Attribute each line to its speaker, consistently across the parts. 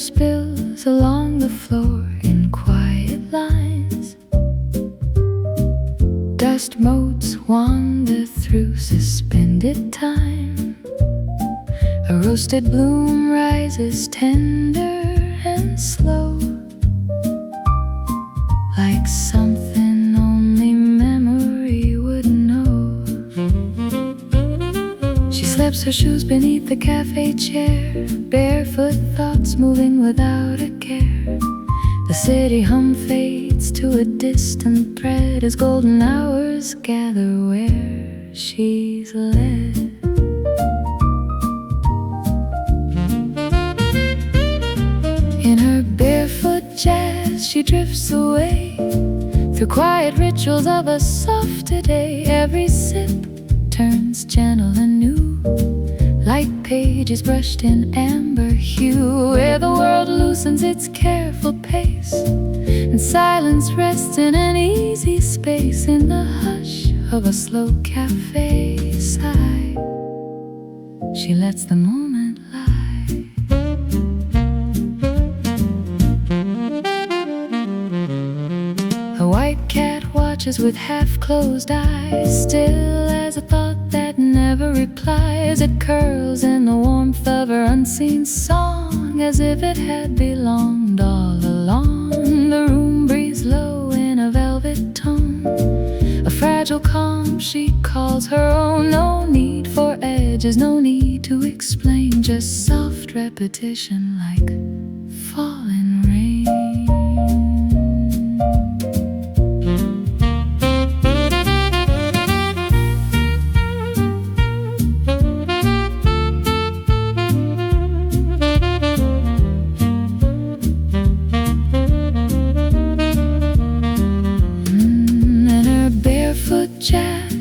Speaker 1: spills along the floor in quiet lines. Dust motes wander through suspended time. A roasted bloom rises tender and slow, like something only memory would know. She slips her shoes beneath the cafe chair, barefoot thoughts moving without a care. The city hum fades to a distant thread as golden hours gather where she's led. In her barefoot jazz she drifts away through quiet rituals of a softer day. Every sip turns gentle and new, like pages brushed in amber hue, where the world loosens its careful pace and silence rests in an easy space. In the hush of a slow cafe sigh, she lets the moment lie. The white cat watches with half-closed eyes, still as a thought that never replies. It curls in the warmth of her unseen song, as if it had belonged all along. The room breathes low in a velvet tone, a fragile calm she calls her own. No need for edges, no need to explain, just soft repetition like falling rain.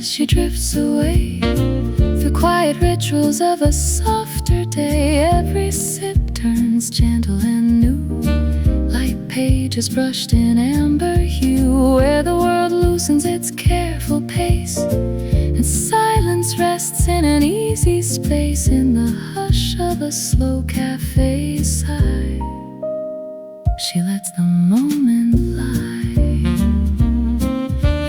Speaker 1: She drifts away through quiet rituals of a softer day. Every sip turns gentle and new, like pages brushed in amber hue, where the world loosens its careful pace and silence rests in an easy space. In the hush of a slow cafe sigh, she lets the moment lie.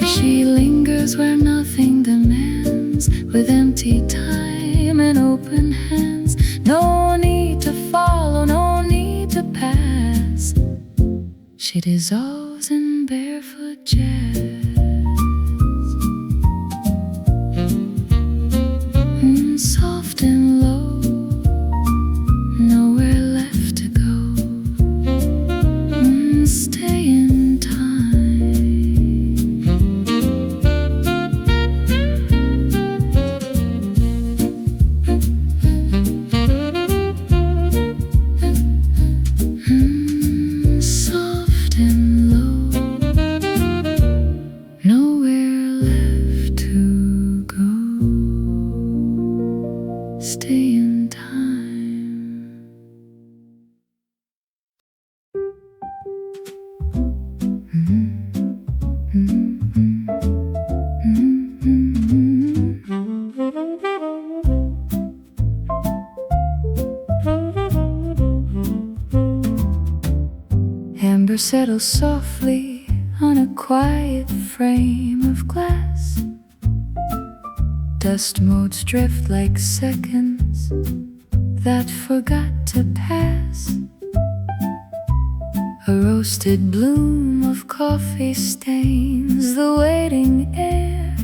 Speaker 1: She lingers where nothing demands, with empty time and open hands. No need to follow, no need to pass. She dissolves in barefoot jazz. Soft and low, nowhere left to go. Stay in time. Soft and low, nowhere left to go. Stay in time. Amber settles softly on a quiet frame of glass. Dust motes drift like seconds that forgot to pass. A roasted bloom of coffee stains the waiting air.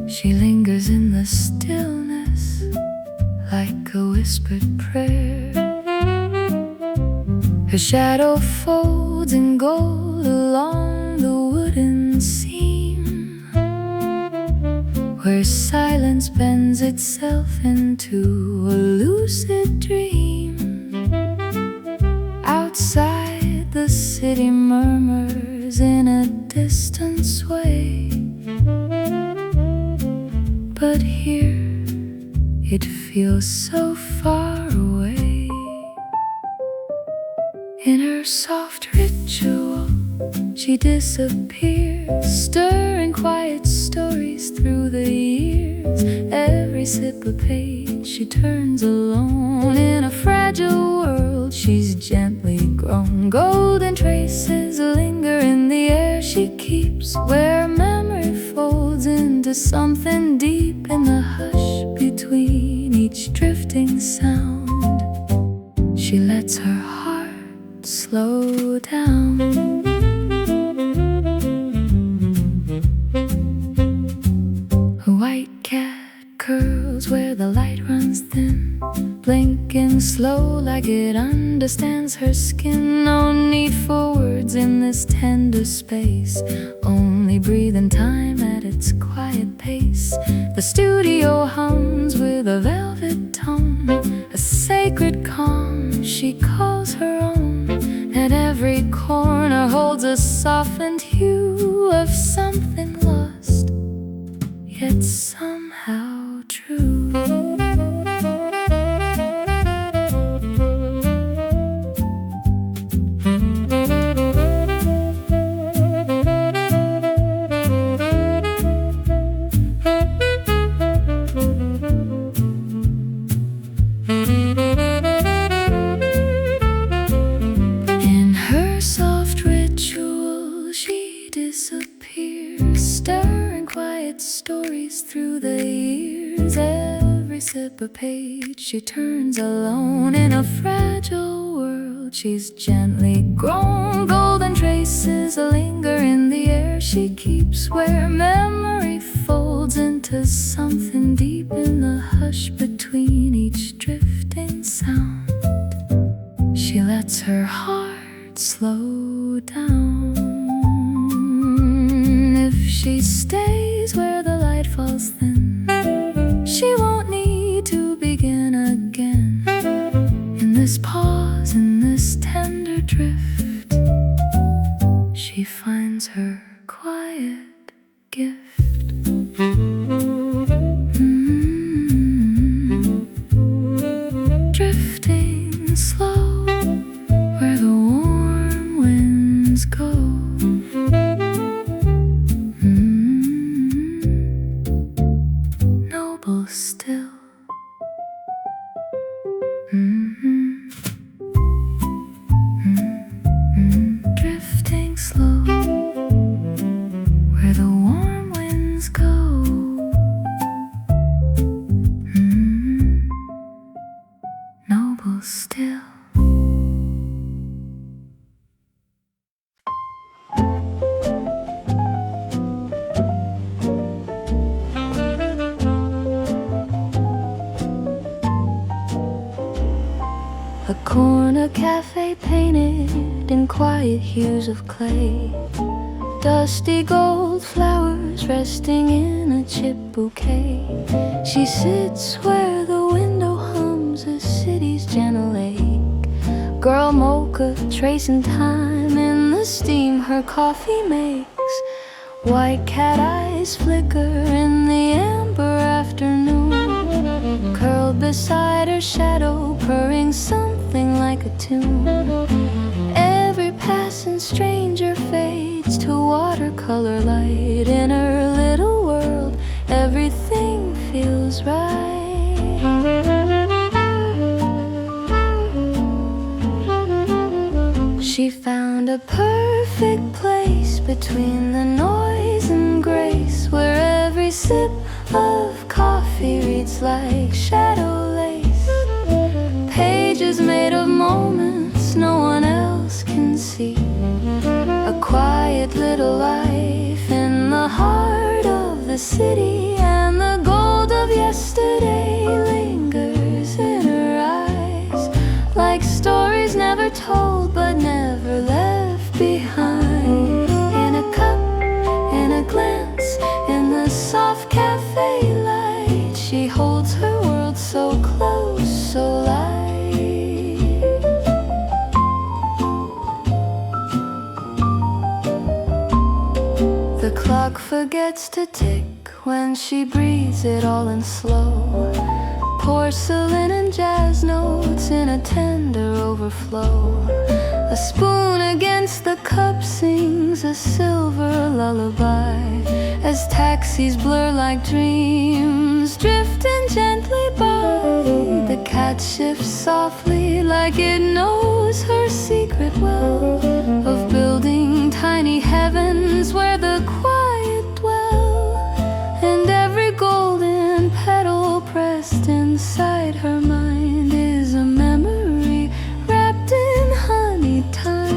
Speaker 1: She lingers in the stillness like a whispered prayer. Her shadow folds in gold along the wooden seam, where silence bends itself into a lucid dream. Outside, the city murmurs in a distant sway, but here it feels so far away. In her soft ritual, she disappears, stirring quiet stories through the years. Every sip a page, she turns alone in a fragile world world she's gently grown. Golden traces linger in the air she keeps, where memory folds into something deep in the hush between each drifting sound. She lets her heart slow down. A white cat curls where the light runs thin, blinking slow like it understands her skin. No need for words in this tender space, only breathing time at its quiet pace. The studio hums with a velvet tone, a sacred calm she calls her own. At every corner holds a softened hue of something lost, yet somehow true. In her soft ritual she disappears, stirring quiet stories through the years. Every sip a page she turns alone. In a fragile world she's gently grown. Golden traces linger in the air she keeps, where memory folds into something deep in the hush between each drifting sound. She lets her heart slow down. If she stays where the light falls thin, she won't need to begin again. In this pause, in this tender drift, she finds her quiet gift. Drifting slow where the warm winds go. Noble still. Drifting slow where the warm winds go. Noble still. A corner cafe painted in quiet hues of clay, dusty gold flowers resting in a chip bouquet. She sits where the window hums a city's gentle ache. Girl mocha tracing time in the steam her coffee makes. White cat eyes flicker in the amber afternoon, curled beside her shadow purring something like a tune. Every passing stranger fades to watercolor light. In her little world everything feels right. She found a perfect place between the noise and grace, where every sip of coffee reads like shadow lace. Pages made of moments no one else can see. A quiet little life in the heart of the city, and the gold of yesterday lingers in her eyes, like stories never told but never left behind. In a cup, in a glance, in the soft cafe light, she holds her world so close, so light. The clock forgets to tick when she breathes it all in slow. Porcelain and jazz notes in a tender overflow. A spoon against the cup sings a silver lullaby, as taxis blur like dreams drifting gently by. The cat shifts softly like it knows her secret well, of building tiny heavens where the quiet dwell, and every golden petal pressed inside her mind is a memory wrapped in honey time.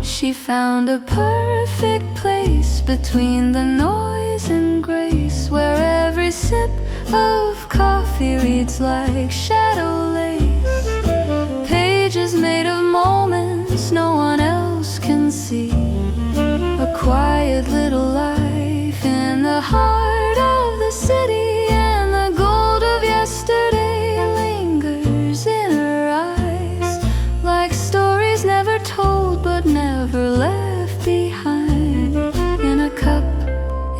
Speaker 1: She found a perfect place between the noise and grace, where every sip of coffee reads like shadow lace, pages made of moments no one else can see, a quiet little life in the heart of the city, and the gold of yesterday lingers in her eyes, like stories never told but never left behind, in a cup,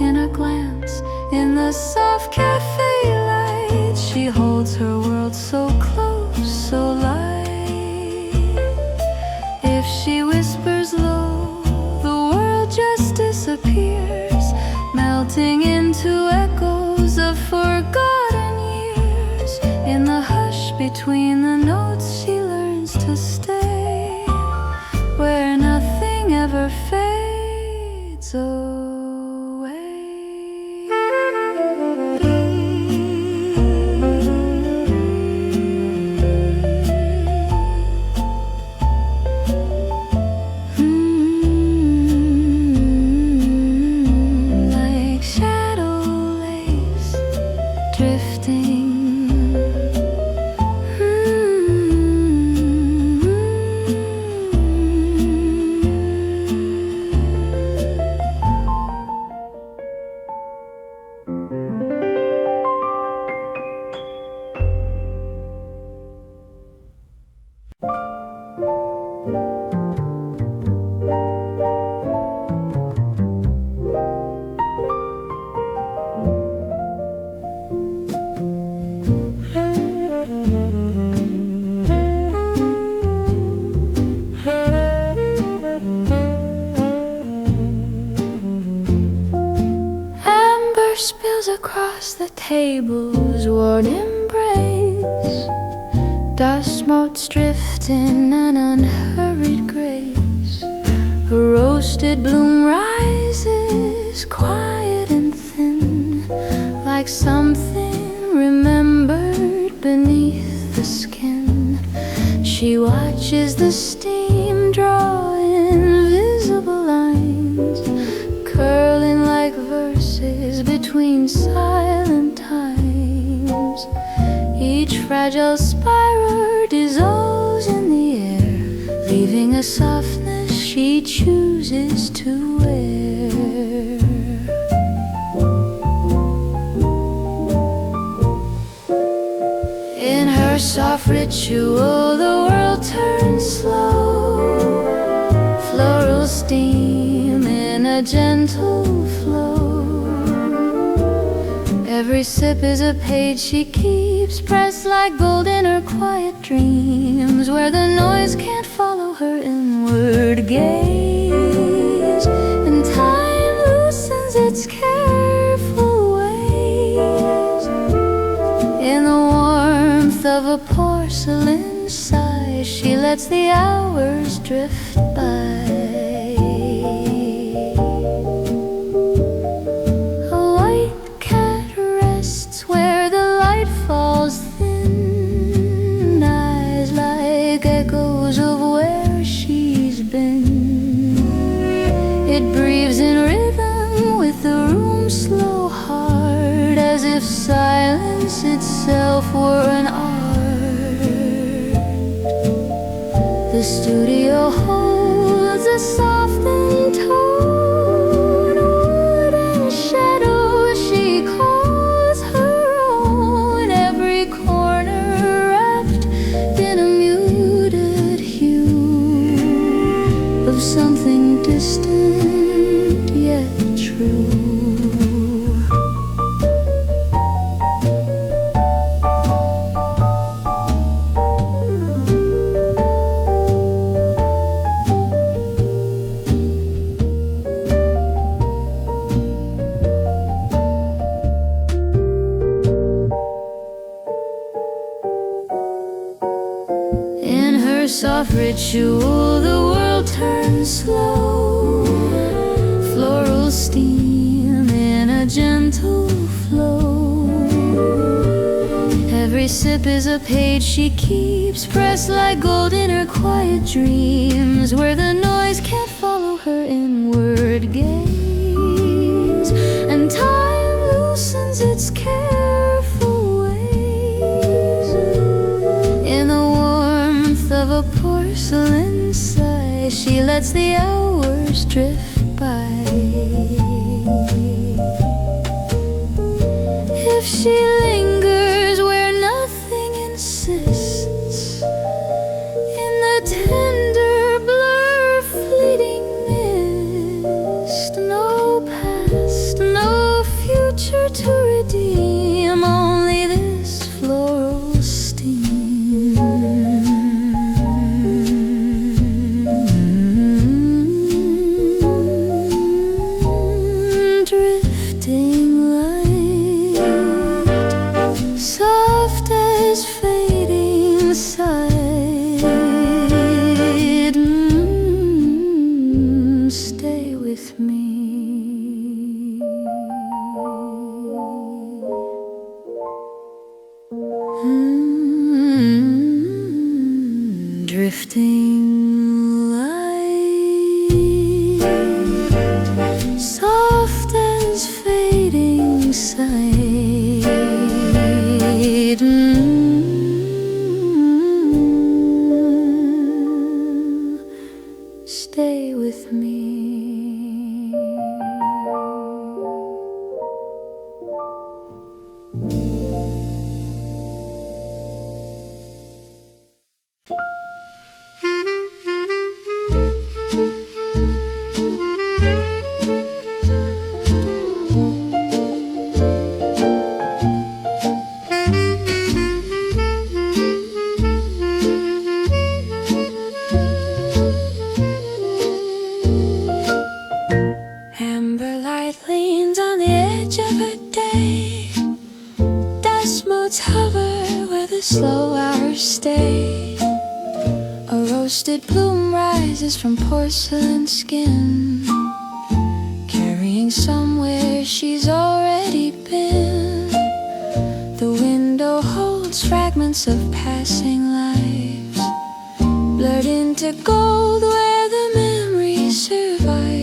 Speaker 1: in a glance, in the soft cafe light. She holds her world so close, so light. If she whispers low, the world just disappears, melting into echoes of forgotten years. In the hush between the notes she learns to stay, where nothing ever fades away. Like shadow lace drifting. Amber spills across the table's worn embrace, dust motes drift in an unhurried grace. A roasted bloom rises, quiet and thin, like something remembered beneath the skin. She watches the steam draw invisible lines, curling like verses between silent times. Each fragile spiral dissolves in the air, leaving a softness she chooses to wear. In her soft ritual, the world turns slow. Floral steam in a gentle flow. Every sip is a page she keeps pressed like gold in her quiet dreams, where the noise can't follow her inward gaze, and time loosens its careful ways. In the warmth of a porcelain sigh, she lets the hours drift by. A white cat rests where the light falls thin, eyes like echoes of where she's been. It breathes in rhythm with the room's slow heart, as if silence itself were an art. The studio holds a softened tone, wood and shadow she calls her own, every corner wrapped in a muted hue of something distant yet true. soft ritual, the world turns slow. Floral steam in a gentle flow. Every sip is a page she keeps, pressed like gold in her quiet dreams, where the noise can't follow her inward gaze, and time loosens its careful ways. In the warmth of a porcelain sigh, she lets the hours drift by. If she lingers where nothing insists, in the tender blur fleeting mist, no past, no future to redeem, only this floral steam. Drifting light, soft as fading sight. Stay with me. Drifting light, soft as fading sight. Stay with me. Amber light leans on the edge of a day. Dust motes hover where the slow hours stay. A roasted bloom rises from porcelain skin, carrying somewhere she's already been. The window holds fragments of passing lives, blurred into gold where the memory survives.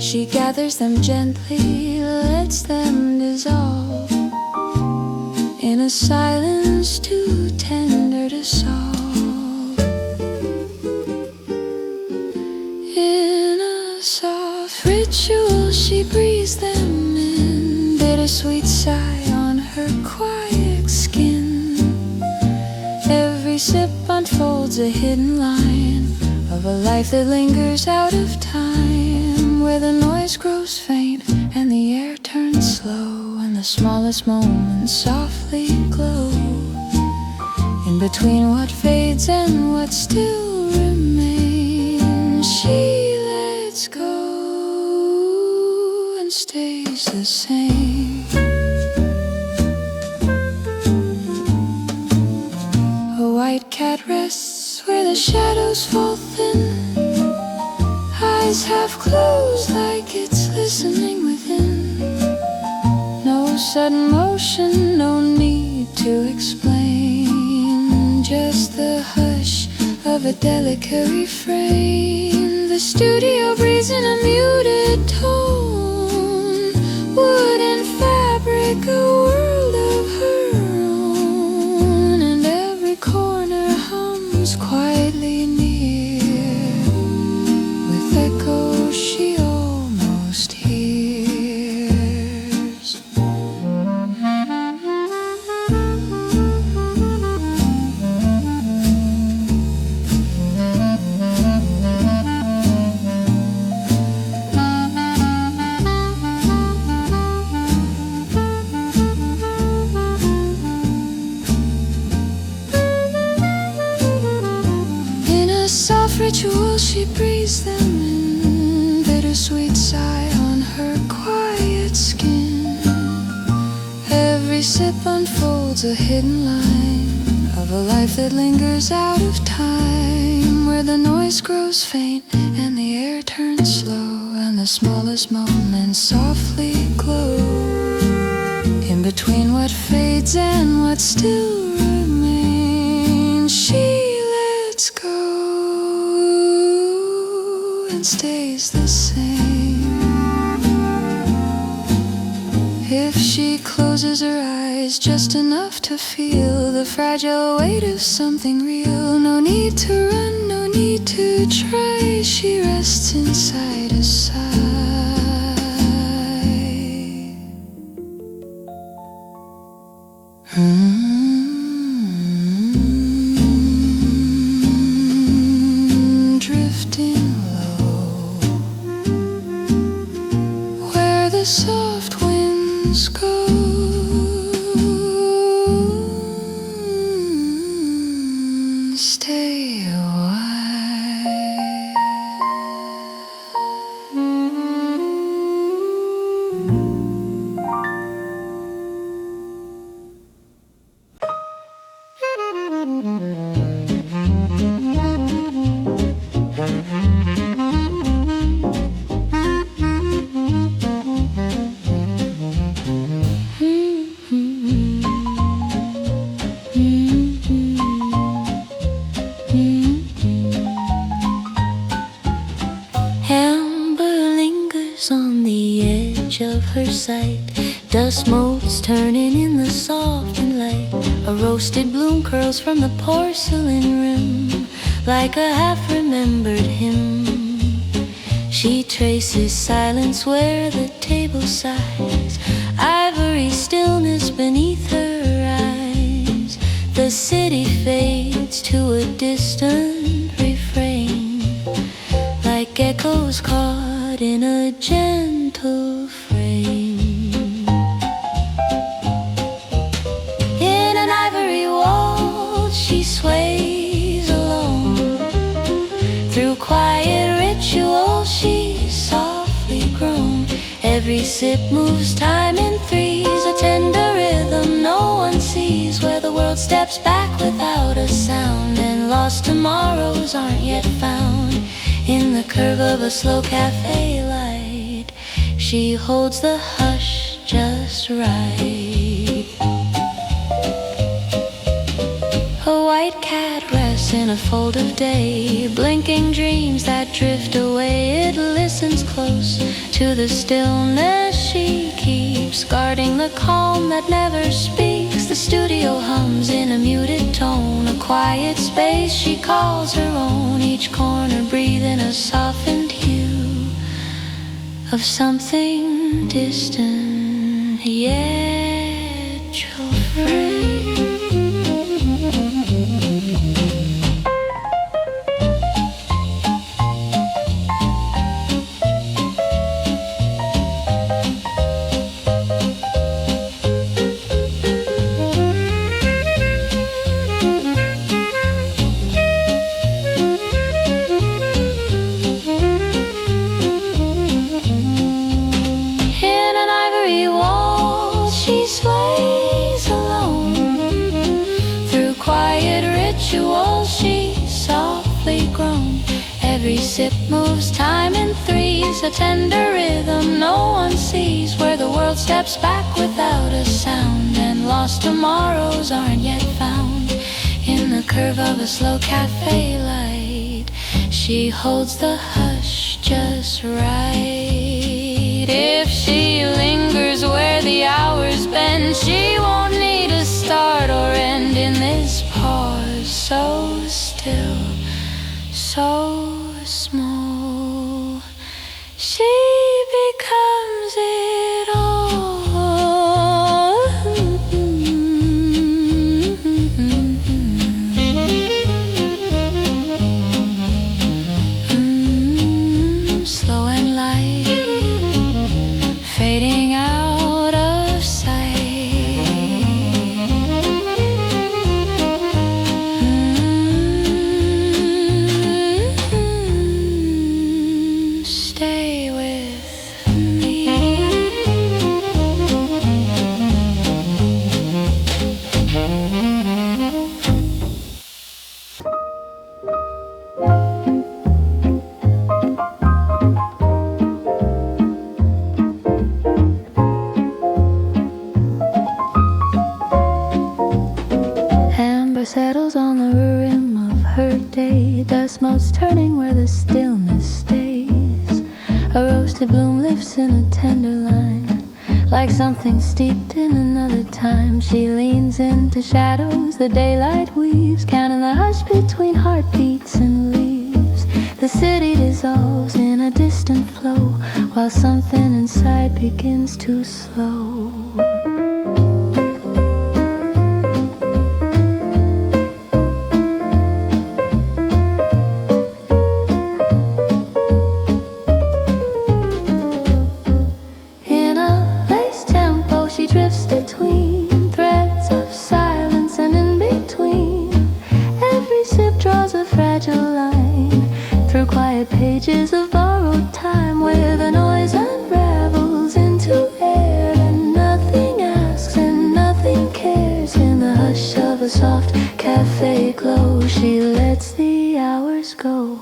Speaker 1: She gathers them gently, lets them dissolve in a silence too tender to solve. In a soft ritual she breathes them in, bittersweet sigh on her quiet skin. Every sip unfolds a hidden line of a life that lingers out of time, where the noise grows faint and the air turns slow, and the smallest moments softly glow. In between what fades and what still remains, she lets go and stays the same. A white cat rests where the shadows fall thin, eyes half closed like it's listening within. No sudden motion, no need to explain, just the hush of a delicate refrain. The studio breathes in a muted tone, wood and fabric, a world of her own, and every corner hums quietly near, with echoes she almost hears. In a soft ritual she breathes them in, bittersweet sigh on her quiet skin. Every sip unfolds a hidden line of of a life that lingers out of time, where the noise grows faint and the air turns slow, and the smallest moments softly glow. In between what fades and what still remains, she lets go and stays the same. If she closes her eyes just enough to feel the fragile weight of something real, no need to run, no need to try, she rests inside a sigh. Drifting low, where the soft winds go. Stay a
Speaker 2: of her sight, dust motes turning in the softened light. A roasted bloom curls from the porcelain rim, like a half-remembered hymn. She traces silence where the table sighs, ivory stillness beneath her eyes. The city fades to a distant refrain, like echoes caught in a gentle frame. In an ivory waltz she sways alone, through quiet ritual she's softly grown. Every sip moves time in threes, a tender rhythm no one sees, where the world steps back without a sound, and lost tomorrows aren't yet found. In the curve of a slow cafe light, she holds the hush just right. A white cat rests in a fold of day, blinking dreams that drift away. It listens close to the stillness she keeps, guarding the calm that never speaks. The studio hums in a muted tone, a quiet space she calls her own, each corner breathing a softened hue of something distant yet troubled. Every sip moves time in threes, a tender rhythm no one sees, where the world steps back without a sound, and lost tomorrows aren't yet found. In the curve of a slow cafe light, she holds the hush just right. If she lingers where the hours bend, she won't need a start or end in this pause, so still, so small, she becomes it all. Slow and light,
Speaker 1: dust motes turning where the stillness stays. A roasted bloom lifts in a tender line, like something steeped in another time. She leans into shadows the daylight weaves, counting the hush between heartbeats and leaves. The city dissolves in a distant flow, while something inside begins to slow. Pages of borrowed time where the noise unravels into air, and nothing asks and nothing cares. In the hush of a soft cafe glow, she lets the hours go.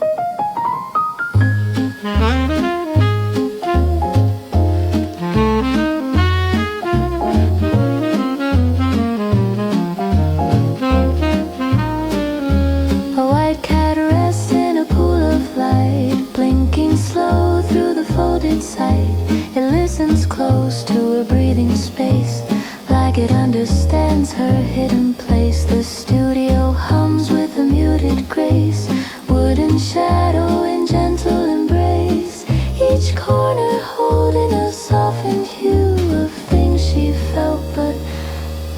Speaker 1: It listens close to a breathing space, like it understands her hidden place. The studio hums with a muted grace, wooden shadow in gentle embrace, each corner holding a softened hue of things she felt but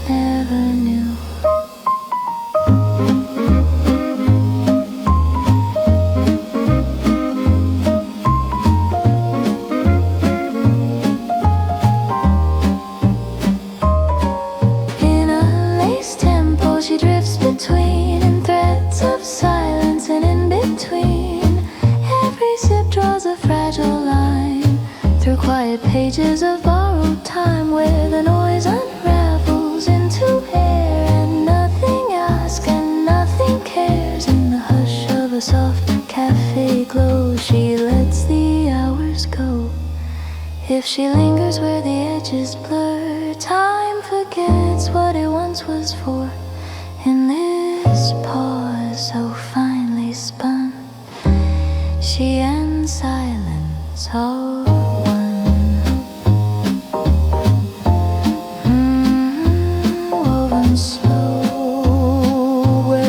Speaker 1: never knew. Quiet pages of borrowed time where the noise unravels into air, and nothing asks and nothing cares. In the hush of a soft cafe glow, she lets the hours go. If she lingers where the edges blur, time forgets what it once was for. In this pause so finely spun, she and silence all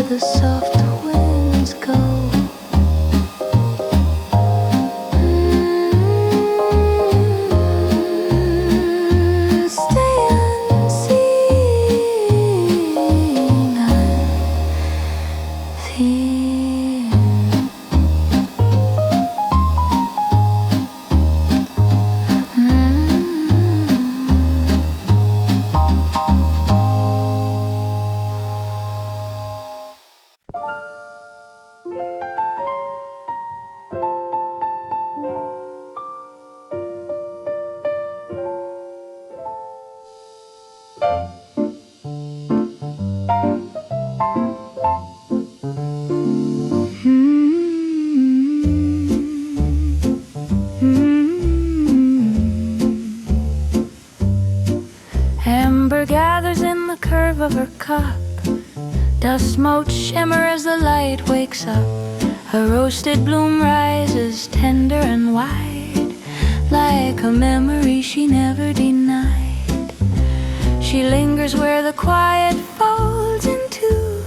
Speaker 1: the soft winds go. Stay unseen, I feel. Amber gathers in the curve of her cup, dust motes shimmer as the light wakes up. A roasted bloom rises tender and wide, like a memory she never denied. She lingers where the quiet folds into,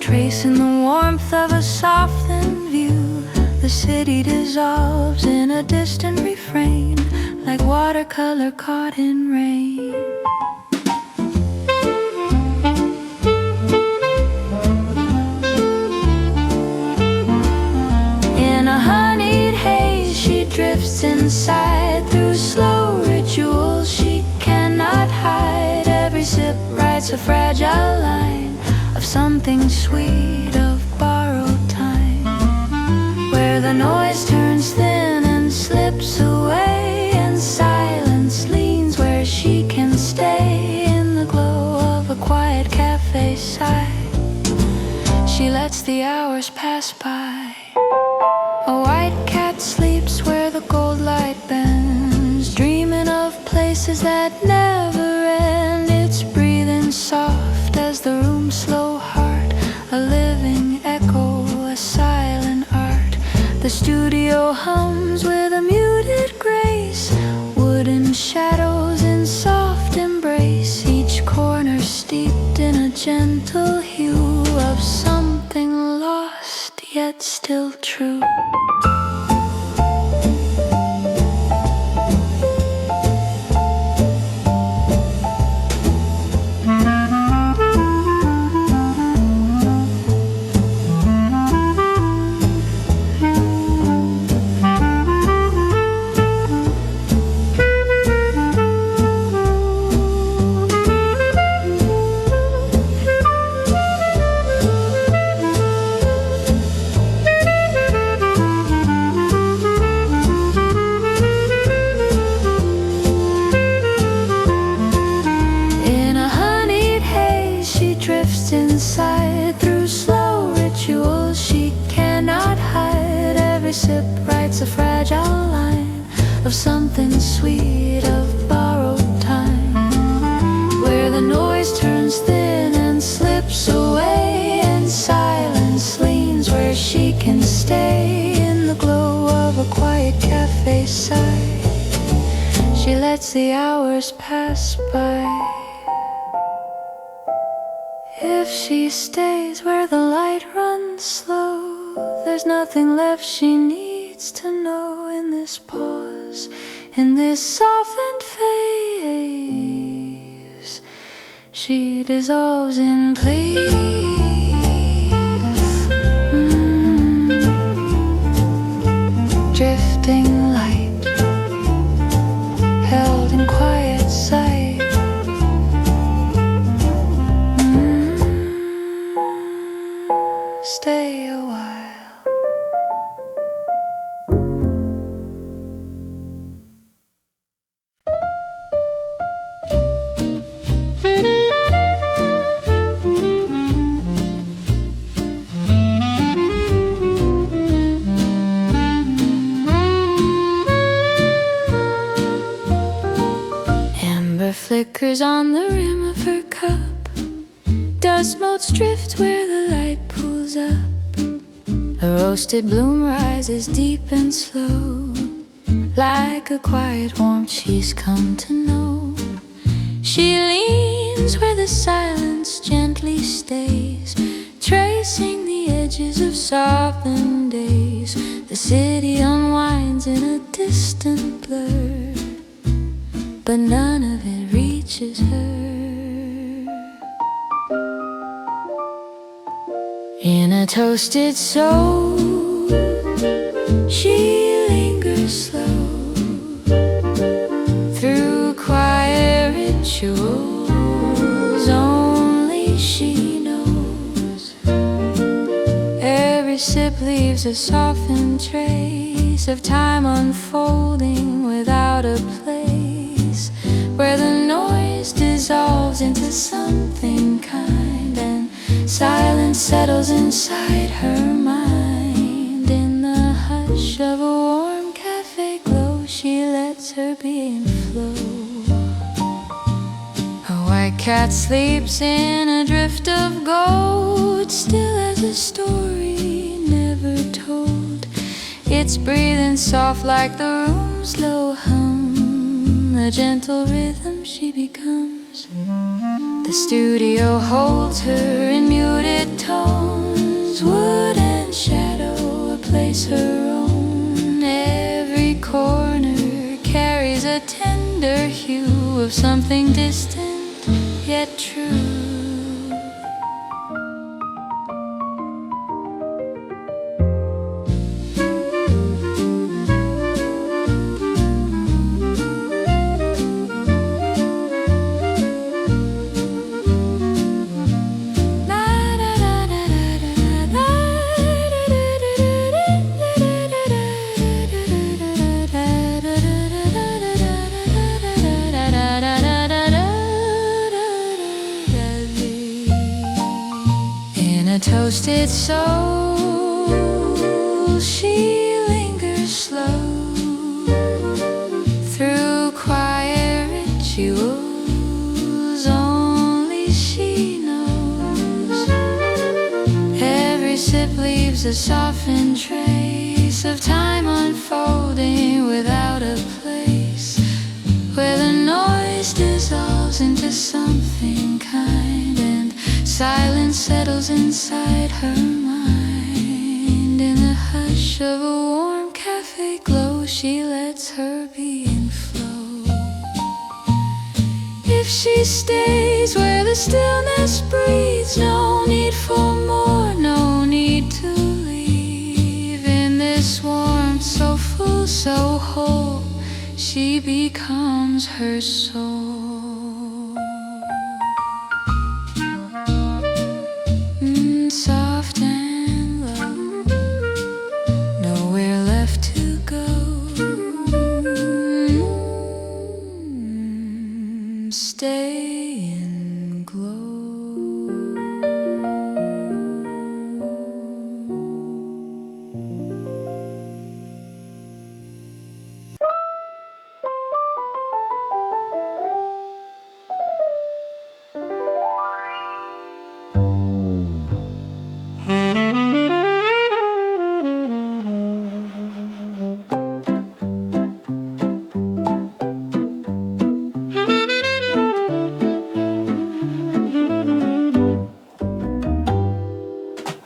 Speaker 1: tracing the warmth of a softened view. The city dissolves in a distant refrain, like watercolor caught in rain. In a honeyed haze, she drifts inside through slow rituals she cannot hide. Every sip writes a fragile line of something sweet, of borrowed time, where the noise turns thin and slips away, and silence leans where she can stay. In the glow of a quiet cafe side, she lets the hours pass by. A white cat sleeps where the gold light bends, dreaming of places that never end. It's breathing soft as the room's slow heart, a living echo, a silent art.
Speaker 2: studio hums with a muted grace, wooden shadows in soft embrace, each corner steeped in a gentle hue of something lost yet still true. Inside through slow rituals she cannot hide. Every sip writes a fragile line of something sweet, of borrowed time, where the noise turns thin and slips away, and silence leans where she can stay. In the glow of a quiet cafe side, she lets the hours pass by. If she stays where the light runs slow, there's nothing left she needs to know. In this pause, in this softened phase, she dissolves in peace. Drifting light, held in quiet sight. Stay a while. Amber flickers on the rim of her cup. Dust motes drift where the light pulls up. A roasted bloom rises deep and slow, like a quiet warmth she's come to know. She leans where the silence gently stays, tracing the edges of softened days. The city unwinds in a distant blur, but none of it reaches her. In a toasted soul, she lingers slow through quiet rituals only she knows. Every sip leaves a softened trace of time unfolding without a place, where the noise dissolves into something kind, and silence settles inside her mind. In the hush of a warm cafe glow, she lets her being flow. A white cat sleeps in a drift of gold, still as a story never told. It's breathing soft like the room's low hum, the gentle rhythm she becomes. The studio holds her in muted tones, wood and shadow, a place her own. Every corner carries a tender hue of something distant yet true. Toasted soul, she lingers slow through quiet rituals only she knows. Every sip leaves a softened trace piece of time unfolding without a place, where the noise dissolves into something kind, and silence settles inside her mind. In the hush of a warm cafe glow, she lets her being flow. If she stays where the stillness breathes, no need for more, no need to leave. In this warmth so full, so whole, she becomes her soul. Soft and low, nowhere left to go. Stay and glow.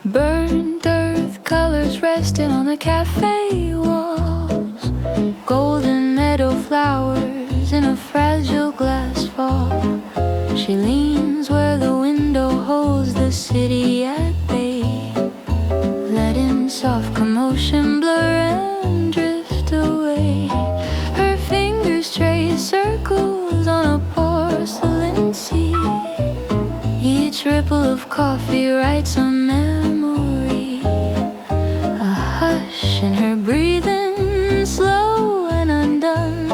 Speaker 1: Burnt earth colors resting on the cafe walls, golden meadow flowers in a fragile glass vase. She leans where the window holds the city at bay, letting soft commotion blur and drift away. Her fingers trace circles on a porcelain sea. Each ripple of coffee writes a memory, a hush in her breathing, slow and undone,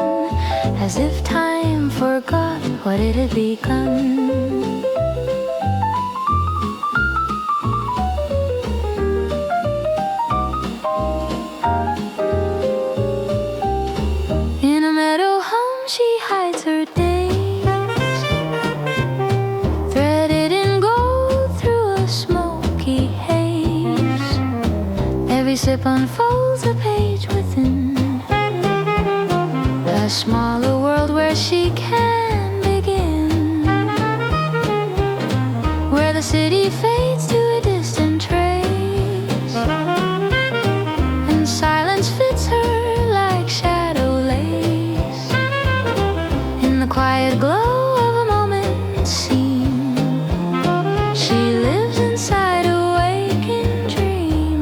Speaker 1: as if time forgot what it had begun. In a meadow hum she hides her days, threaded in gold through a smoky haze. Every sip unfolds a page within, a smaller world where she can begin, where the city fades to a distant trace, and silence fits her like shadow lace. In the quiet glow of a moment seen, she lives inside a waking dream.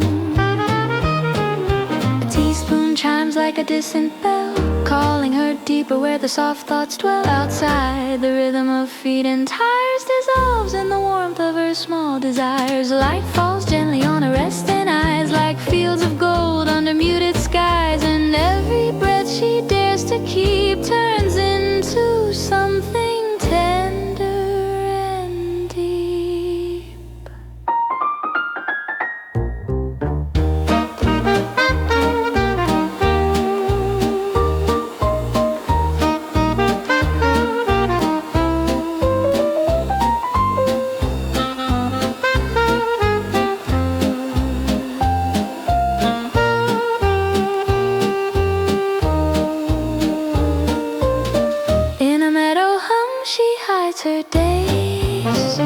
Speaker 1: A teaspoon chimes like a distant bell, calling her deeper where the soft thoughts dwell. Outside, the rhythm of feet and tires dissolves in the warmth of her small desires. Light falls gently on her resting eyes, like fields of gold under muted skies. And every breath she dares to keep turns into something tender and deep. In a meadow hum she hides her days,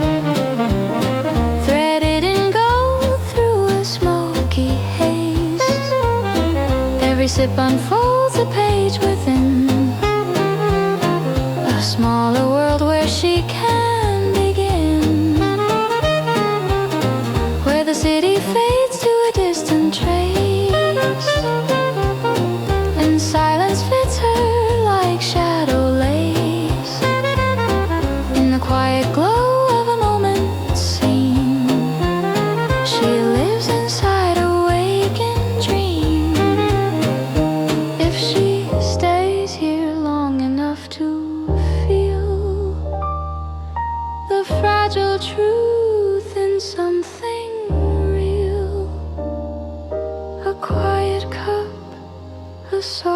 Speaker 1: threaded in gold through a smoky haze. Every sip unfolds a page within, a smaller world where she can begin, where the city fades to a distant trace, and silence fits her like shadow lace. In the quiet glow of a moment seen, she lives inside a waking dream. If she stays here long enough to feel the fragile truth in something real, a quiet cup, a soft